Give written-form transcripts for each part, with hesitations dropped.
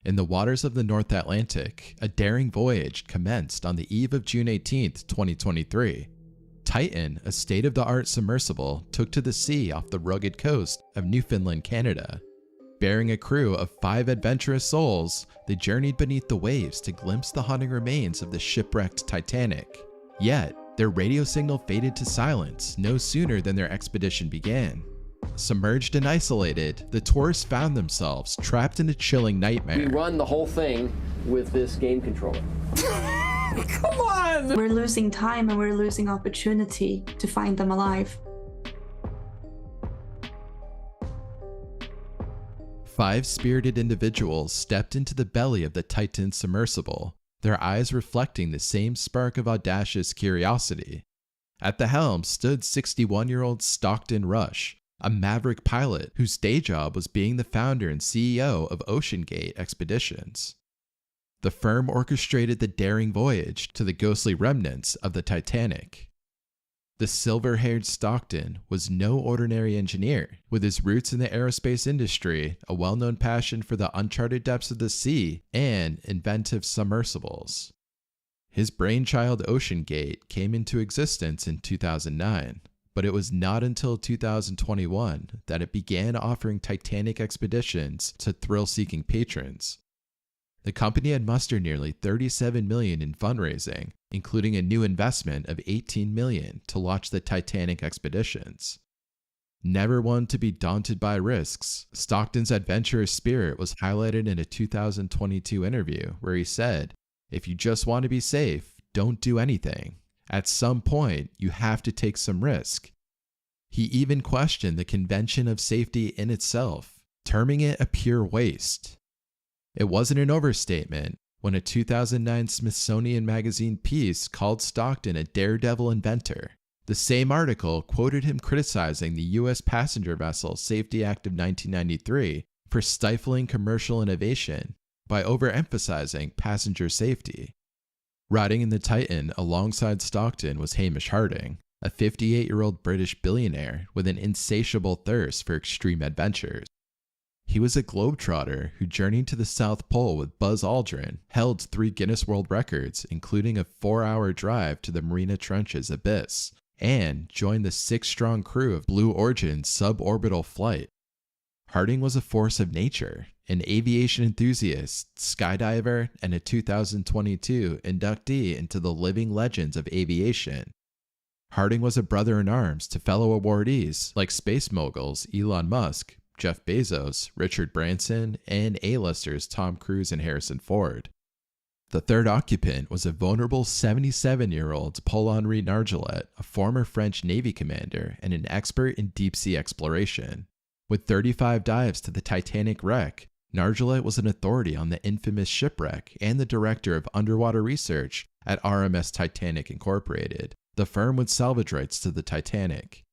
In the waters of the North Atlantic, a daring voyage commenced on the eve of June 18, 2023. Titan, a state-of-the-art submersible, took to the sea off the rugged coast of Newfoundland, Canada. Bearing a crew of 5 adventurous souls, they journeyed beneath the waves to glimpse the haunting remains of the shipwrecked Titanic. Yet, their radio signal faded to silence no sooner than their expedition began. Submerged and isolated, the tourists found themselves trapped in a chilling nightmare. We run the whole thing with this game controller. Come on! We're losing time and we're losing opportunity to find them alive. 5 spirited individuals stepped into the belly of the Titan submersible, their eyes reflecting the same spark of audacious curiosity. At the helm stood 61-year-old Stockton Rush, a maverick pilot whose day job was being the founder and CEO of Oceangate Expeditions. The firm orchestrated the daring voyage to the ghostly remnants of the Titanic. The silver-haired Stockton was no ordinary engineer, with his roots in the aerospace industry, a well-known passion for the uncharted depths of the sea, and inventive submersibles. His brainchild Oceangate came into existence in 2009, but it was not until 2021 that it began offering Titanic expeditions to thrill-seeking patrons. The company had mustered nearly $37 million in fundraising, including a new investment of $18 million to launch the Titanic expeditions. Never one to be daunted by risks, Stockton's adventurous spirit was highlighted in a 2022 interview where he said, "If you just want to be safe, don't do anything. At some point, you have to take some risk." He even questioned the convention of safety in itself, terming it a pure waste. It wasn't an overstatement when a 2009 Smithsonian Magazine piece called Stockton a daredevil inventor. The same article quoted him criticizing the U.S. Passenger Vessel Safety Act of 1993 for stifling commercial innovation by overemphasizing passenger safety. Riding in the Titan alongside Stockton was Hamish Harding, a 58-year-old British billionaire with an insatiable thirst for extreme adventures. He was a globetrotter who journeyed to the South Pole with Buzz Aldrin, held 3 Guinness World Records, including a 4-hour drive to the Mariana Trench's abyss, and joined the 6-strong crew of Blue Origin's suborbital flight. Harding was a force of nature, an aviation enthusiast, skydiver, and a 2022 inductee into the Living Legends of Aviation. Harding was a brother-in-arms to fellow awardees like space moguls Elon Musk, Jeff Bezos, Richard Branson, and A-listers Tom Cruise and Harrison Ford. The third occupant was a vulnerable 77-year-old Paul-Henri Nargeolet, a former French Navy commander and an expert in deep-sea exploration. With 35 dives to the Titanic wreck, Nargeolet was an authority on the infamous shipwreck and the director of underwater research at RMS Titanic Incorporated, the firm with salvage rights to the Titanic.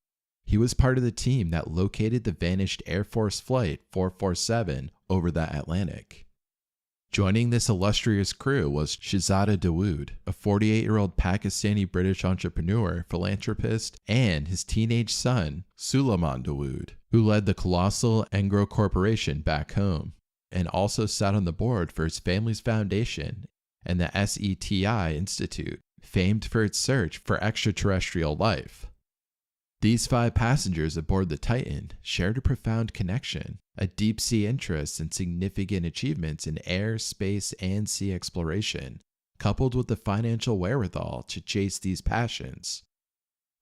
He was part of the team that located the vanished Air Force Flight 447 over the Atlantic. Joining this illustrious crew was Shahzada Dawood, a 48-year-old Pakistani-British entrepreneur, philanthropist, and his teenage son, Suleman Dawood, who led the colossal Engro Corporation back home, and also sat on the board for his family's foundation and the SETI Institute, famed for its search for extraterrestrial life. These 5 passengers aboard the Titan shared a profound connection, a deep-sea interest and significant achievements in air, space, and sea exploration, coupled with the financial wherewithal to chase these passions.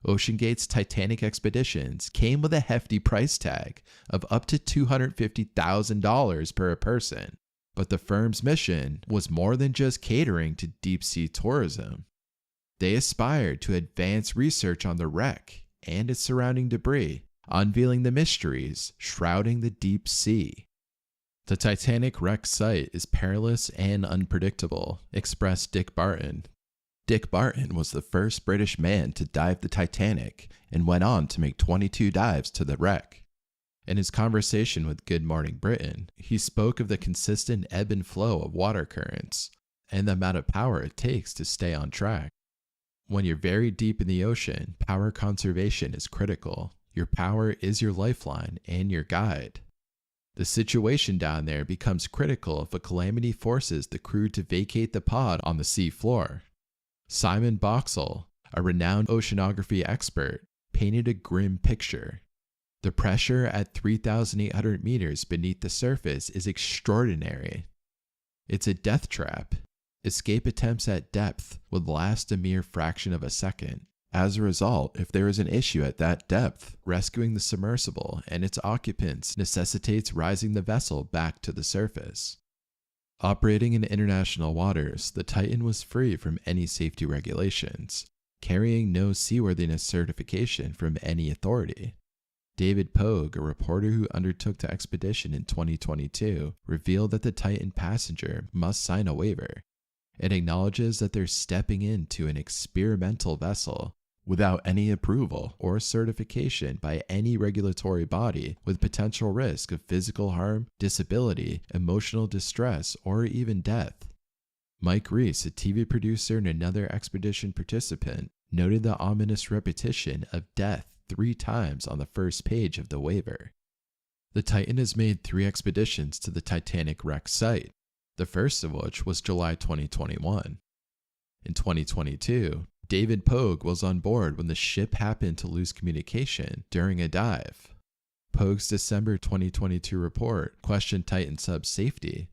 Oceangate's Titanic expeditions came with a hefty price tag of up to $250,000 per person, but the firm's mission was more than just catering to deep-sea tourism. They aspired to advance research on the wreck and its surrounding debris, unveiling the mysteries shrouding the deep sea. The Titanic wreck site is perilous and unpredictable, expressed Dick Barton. Dick Barton was the first British man to dive the Titanic and went on to make 22 dives to the wreck. In his conversation with Good Morning Britain, he spoke of the consistent ebb and flow of water currents and the amount of power it takes to stay on track. When you're very deep in the ocean, power conservation is critical. Your power is your lifeline and your guide. The situation down there becomes critical if a calamity forces the crew to vacate the pod on the sea floor. Simon Boxall, a renowned oceanography expert, painted a grim picture. The pressure at 3,800 meters beneath the surface is extraordinary. It's a death trap. Escape attempts at depth would last a mere fraction of a second. As a result, if there is an issue at that depth, rescuing the submersible and its occupants necessitates rising the vessel back to the surface. Operating in international waters, the Titan was free from any safety regulations, carrying no seaworthiness certification from any authority. David Pogue, a reporter who undertook the expedition in 2022, revealed that the Titan passenger must sign a waiver. It acknowledges that they're stepping into an experimental vessel without any approval or certification by any regulatory body, with potential risk of physical harm, disability, emotional distress, or even death. Mike Reese, a TV producer and another expedition participant, noted the ominous repetition of death 3 times on the first page of the waiver. The Titan has made 3 expeditions to the Titanic wreck site, the first of which was July 2021. In 2022, David Pogue was on board when the ship happened to lose communication during a dive. Pogue's December 2022 report questioned Titan sub's safety.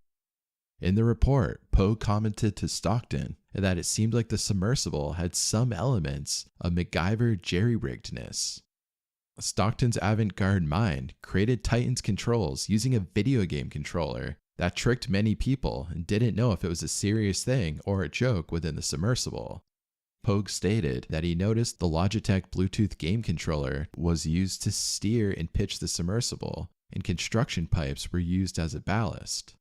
In the report, Pogue commented to Stockton that it seemed like the submersible had some elements of MacGyver jerry-riggedness. Stockton's avant-garde mind created Titan's controls using a video game controller that tricked many people and didn't know if it was a serious thing or a joke within the submersible. Pogue stated that he noticed the Logitech Bluetooth game controller was used to steer and pitch the submersible, and construction pipes were used as a ballast.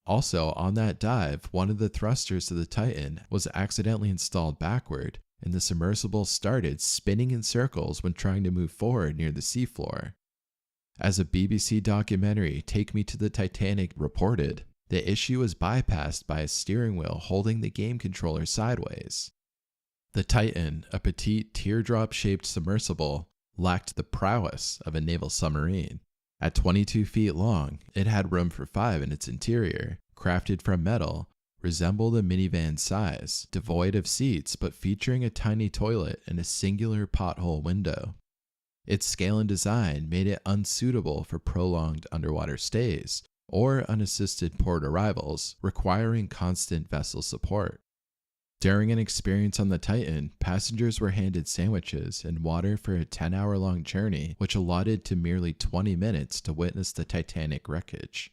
Also, on that dive, one of the thrusters to the Titan was accidentally installed backward, and the submersible started spinning in circles when trying to move forward near the seafloor. As a BBC documentary, Take Me to the Titanic, reported, the issue was bypassed by a steering wheel holding the game controller sideways. The Titan, a petite teardrop-shaped submersible, lacked the prowess of a naval submarine. At 22 feet long, it had room for 5 in its interior, crafted from metal, resembled a minivan size, devoid of seats but featuring a tiny toilet and a singular pothole window. Its scale and design made it unsuitable for prolonged underwater stays or unassisted port arrivals requiring constant vessel support. During an experience on the Titan, passengers were handed sandwiches and water for a 10-hour-long journey, which allotted to merely 20 minutes to witness the Titanic wreckage.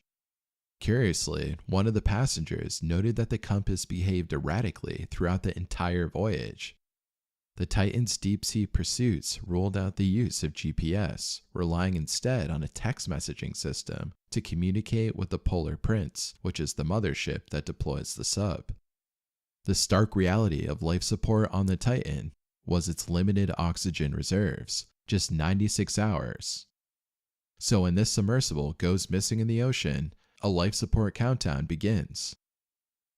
Curiously, one of the passengers noted that the compass behaved erratically throughout the entire voyage. The Titan's deep-sea pursuits ruled out the use of GPS, relying instead on a text messaging system to communicate with the Polar Prince, which is the mothership that deploys the sub. The stark reality of life support on the Titan was its limited oxygen reserves, just 96 hours. So when this submersible goes missing in the ocean, a life support countdown begins.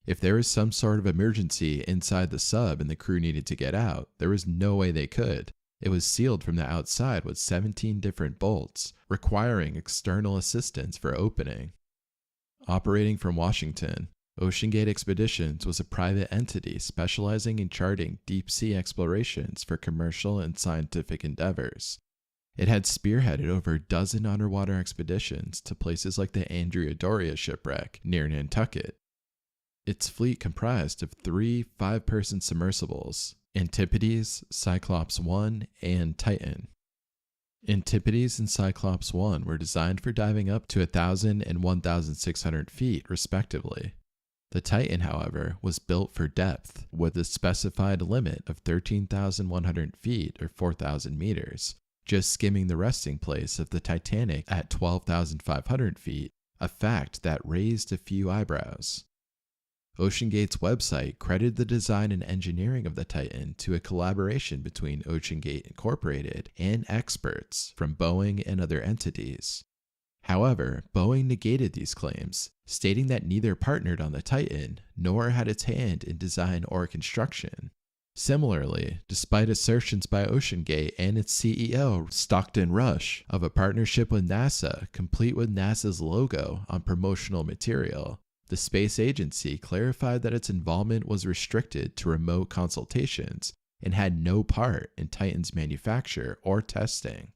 If there was some sort of emergency inside the sub and the crew needed to get out, there was no way they could. It was sealed from the outside with 17 different bolts, requiring external assistance for opening. Operating from Washington, Oceangate Expeditions was a private entity specializing in charting deep-sea explorations for commercial and scientific endeavors. It had spearheaded over a dozen underwater expeditions to places like the Andrea Doria shipwreck near Nantucket. Its fleet comprised of 3 5-person submersibles, Antipodes, Cyclops 1, and Titan. Antipodes and Cyclops 1 were designed for diving up to 1,000 and 1,600 feet, respectively. The Titan, however, was built for depth, with a specified limit of 13,100 feet or 4,000 meters, just skimming the resting place of the Titanic at 12,500 feet, a fact that raised a few eyebrows. Oceangate's website credited the design and engineering of the Titan to a collaboration between Oceangate Incorporated and experts from Boeing and other entities. However, Boeing negated these claims, stating that neither partnered on the Titan nor had its hand in design or construction. Similarly, despite assertions by Oceangate and its CEO, Stockton Rush, of a partnership with NASA, complete with NASA's logo on promotional material, the space agency clarified that its involvement was restricted to remote consultations and had no part in Titan's manufacture or testing.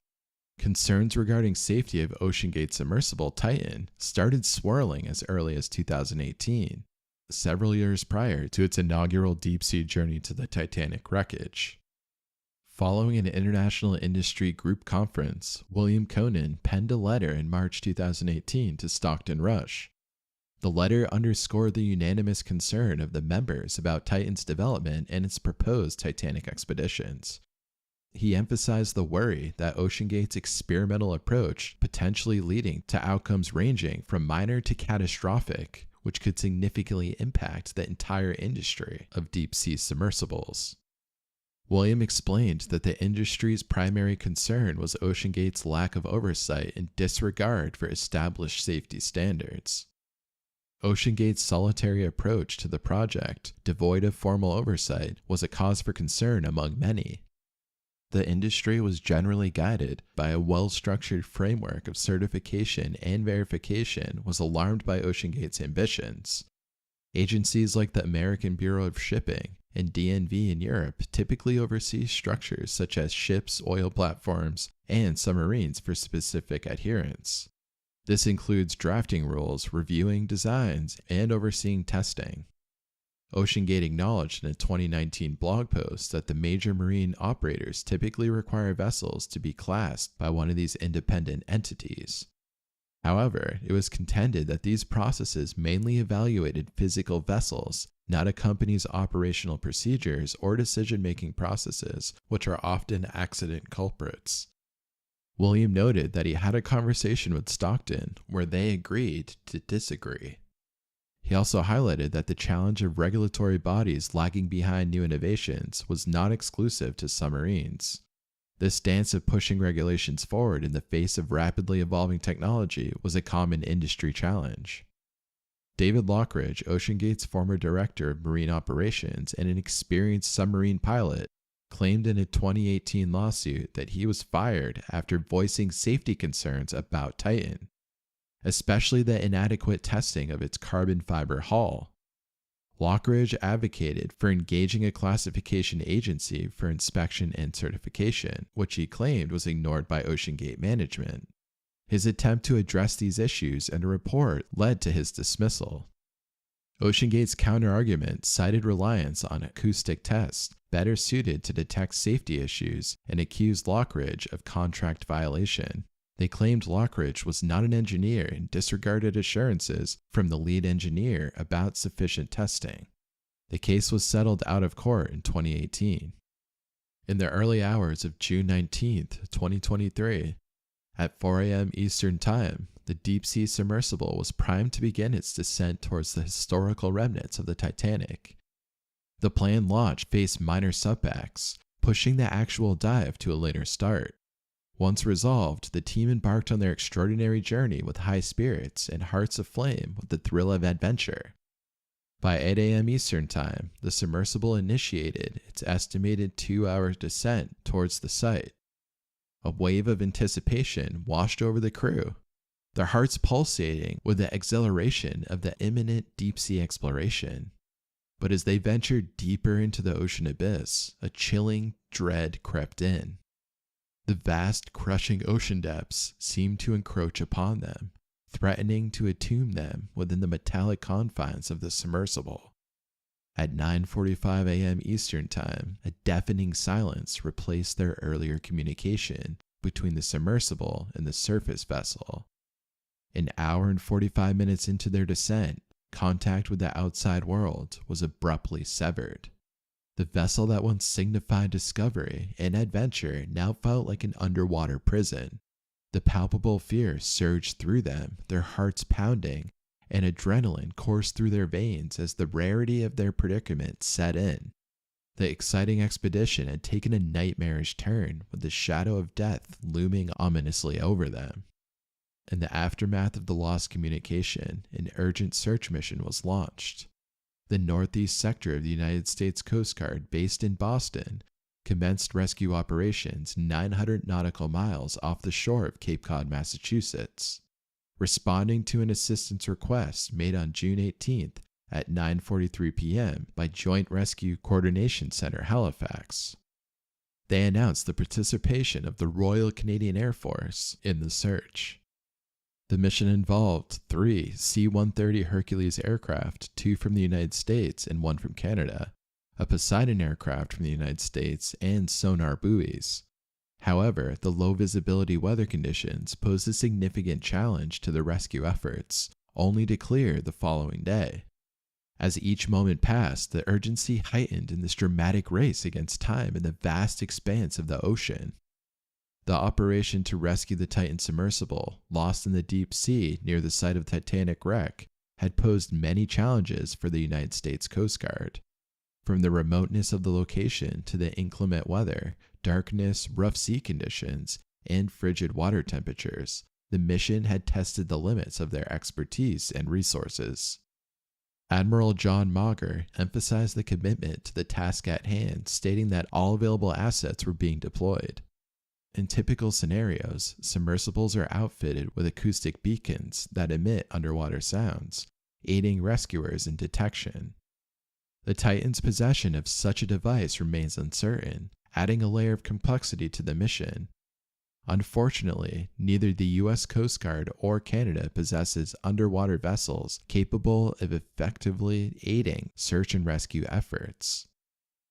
Concerns regarding safety of Oceangate's submersible Titan started swirling as early as 2018, several years prior to its inaugural deep-sea journey to the Titanic wreckage. Following an international industry group conference, William Conan penned a letter in March 2018 to Stockton Rush. The letter underscored the unanimous concern of the members about Titan's development and its proposed Titanic expeditions. He emphasized the worry that Oceangate's experimental approach potentially leading to outcomes ranging from minor to catastrophic, which could significantly impact the entire industry of deep-sea submersibles. William explained that the industry's primary concern was Oceangate's lack of oversight and disregard for established safety standards. Oceangate's solitary approach to the project, devoid of formal oversight, was a cause for concern among many. The industry was generally guided by a well-structured framework of certification and verification was alarmed by Oceangate's ambitions. Agencies like the American Bureau of Shipping and DNV in Europe typically oversee structures such as ships, oil platforms, and submarines for specific adherence. This includes drafting rules, reviewing designs, and overseeing testing. Oceangate acknowledged in a 2019 blog post that the major marine operators typically require vessels to be classed by one of these independent entities. However, it was contended that these processes mainly evaluated physical vessels, not a company's operational procedures or decision-making processes, which are often accident culprits. William noted that he had a conversation with Stockton where they agreed to disagree. He also highlighted that the challenge of regulatory bodies lagging behind new innovations was not exclusive to submarines. This stance of pushing regulations forward in the face of rapidly evolving technology was a common industry challenge. David Lockridge, Oceangate's former director of marine operations and an experienced submarine pilot, claimed in a 2018 lawsuit that he was fired after voicing safety concerns about Titan, especially the inadequate testing of its carbon fiber hull. Lockridge advocated for engaging a classification agency for inspection and certification, which he claimed was ignored by Oceangate management. His attempt to address these issues in a report led to his dismissal. Oceangate's counterargument cited reliance on acoustic tests better suited to detect safety issues and accused Lockridge of contract violation. They claimed Lockridge was not an engineer and disregarded assurances from the lead engineer about sufficient testing. The case was settled out of court in 2018. In the early hours of June 19, 2023, at 4 a.m. Eastern Time, the deep-sea submersible was primed to begin its descent towards the historical remnants of the Titanic. The planned launch faced minor setbacks, pushing the actual dive to a later start. Once resolved, the team embarked on their extraordinary journey with high spirits and hearts aflame with the thrill of adventure. By 8 a.m. Eastern Time, the submersible initiated its estimated 2-hour descent towards the site. A wave of anticipation washed over the crew, their hearts pulsating with the exhilaration of the imminent deep-sea exploration. But as they ventured deeper into the ocean abyss, a chilling dread crept in. The vast, crushing ocean depths seemed to encroach upon them, threatening to entomb them within the metallic confines of the submersible. At 9:45 a.m. Eastern Time, a deafening silence replaced their earlier communication between the submersible and the surface vessel. An hour and 45 minutes into their descent, contact with the outside world was abruptly severed. The vessel that once signified discovery and adventure now felt like an underwater prison. The palpable fear surged through them, their hearts pounding, and adrenaline coursed through their veins as the rarity of their predicament set in. The exciting expedition had taken a nightmarish turn, with the shadow of death looming ominously over them. In the aftermath of the lost communication, an urgent search mission was launched. the northeast sector of the United States Coast Guard, based in Boston, commenced rescue operations 900 nautical miles off the shore of Cape Cod, Massachusetts, responding to an assistance request made on June 18th at 9:43 p.m. by Joint Rescue Coordination Center, Halifax. They announced the participation of the Royal Canadian Air Force in the search. The mission involved 3 C-130 Hercules aircraft, 2 from the United States and 1 from Canada, a Poseidon aircraft from the United States, and sonar buoys. However, the low visibility weather conditions posed a significant challenge to the rescue efforts, only to clear the following day. As each moment passed, the urgency heightened in this dramatic race against time in the vast expanse of the ocean. The operation to rescue the Titan submersible, lost in the deep sea near the site of the Titanic wreck, had posed many challenges for the United States Coast Guard. From the remoteness of the location to the inclement weather, darkness, rough sea conditions, and frigid water temperatures, the mission had tested the limits of their expertise and resources. Admiral John Mauger emphasized the commitment to the task at hand, stating that all available assets were being deployed. In typical scenarios, submersibles are outfitted with acoustic beacons that emit underwater sounds, aiding rescuers in detection. The Titan's possession of such a device remains uncertain, adding a layer of complexity to the mission. Unfortunately, neither the U.S. Coast Guard or Canada possesses underwater vessels capable of effectively aiding search and rescue efforts.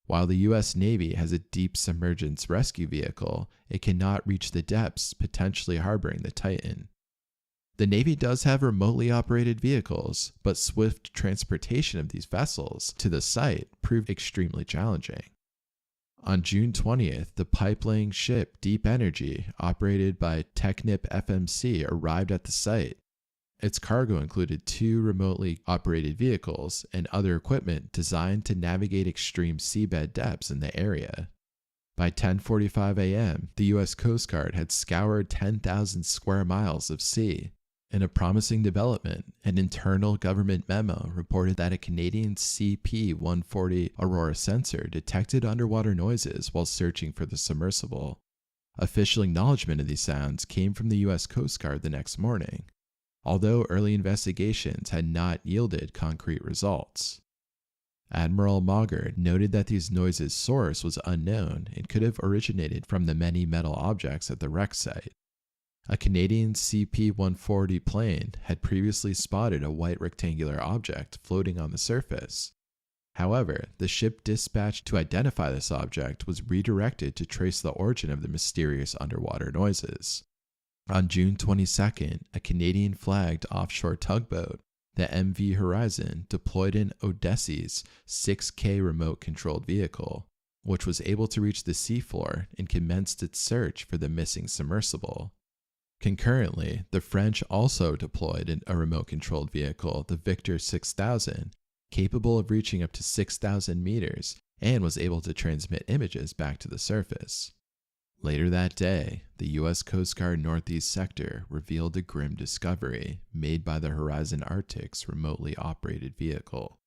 While the U.S. Navy has a deep submergence rescue vehicle, it cannot reach the depths potentially harboring the Titan. The Navy does have remotely operated vehicles, but swift transportation of these vessels to the site proved extremely challenging. On June 20th, the pipelaying ship Deep Energy, operated by Technip FMC, arrived at the site. Its cargo included 2 remotely operated vehicles and other equipment designed to navigate extreme seabed depths in the area. By 10:45 a.m., the U.S. Coast Guard had scoured 10,000 square miles of sea. In a promising development, an internal government memo reported that a Canadian CP-140 Aurora sensor detected underwater noises while searching for the submersible. Official acknowledgement of these sounds came from the U.S. Coast Guard the next morning, although early investigations had not yielded concrete results. Admiral Mauger noted that these noises' source was unknown and could have originated from the many metal objects at the wreck site. A Canadian CP-140 plane had previously spotted a white rectangular object floating on the surface. However, the ship dispatched to identify this object was redirected to trace the origin of the mysterious underwater noises. On June 22nd, a Canadian-flagged offshore tugboat, the MV Horizon, deployed in Odysseus 6K remote-controlled vehicle, which was able to reach the seafloor and commenced its search for the missing submersible. Concurrently, the French also deployed a remote-controlled vehicle, the Victor 6000, capable of reaching up to 6,000 meters and was able to transmit images back to the surface. Later that day, the U.S. Coast Guard Northeast Sector revealed a grim discovery made by the Horizon Arctic's remotely operated vehicle.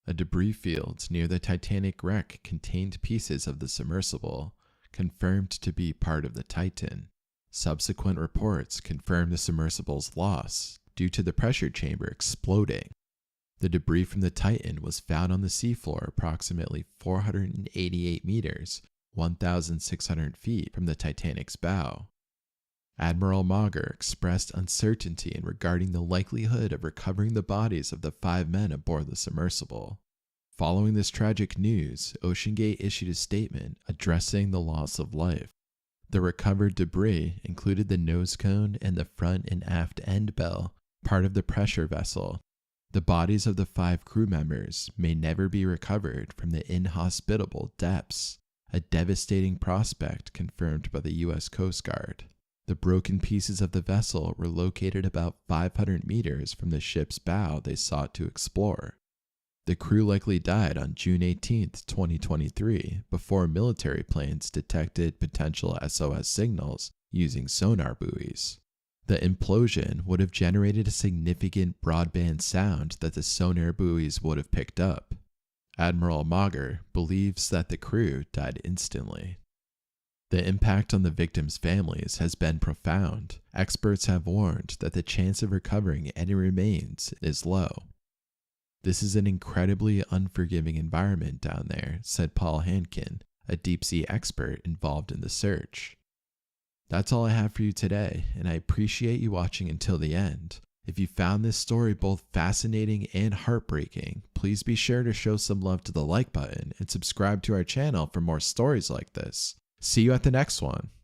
A debris field near the Titanic wreck contained pieces of the submersible, confirmed to be part of the Titan. Subsequent reports confirmed the submersible's loss due to the pressure chamber exploding. The debris from the Titan was found on the seafloor approximately 488 meters, 1,600 feet from the Titanic's bow. Admiral Mauger expressed uncertainty regarding the likelihood of recovering the bodies of the 5 men aboard the submersible. Following this tragic news, Oceangate issued a statement addressing the loss of life. The recovered debris included the nose cone and the front and aft end bell, part of the pressure vessel. The bodies of the 5 crew members may never be recovered from the inhospitable depths, a devastating prospect confirmed by the U.S. Coast Guard. The broken pieces of the vessel were located about 500 meters from the ship's bow they sought to explore. The crew likely died on June 18, 2023, before military planes detected potential SOS signals using sonar buoys. The implosion would have generated a significant broadband sound that the sonar buoys would have picked up. Admiral Mauger believes that the crew died instantly. The impact on the victims' families has been profound. Experts have warned that the chance of recovering any remains is low. "This is an incredibly unforgiving environment down there," said Paul Hankin, a deep-sea expert involved in the search. That's all I have for you today, and I appreciate you watching until the end. If you found this story both fascinating and heartbreaking, please be sure to show some love to the like button and subscribe to our channel for more stories like this. See you at the next one.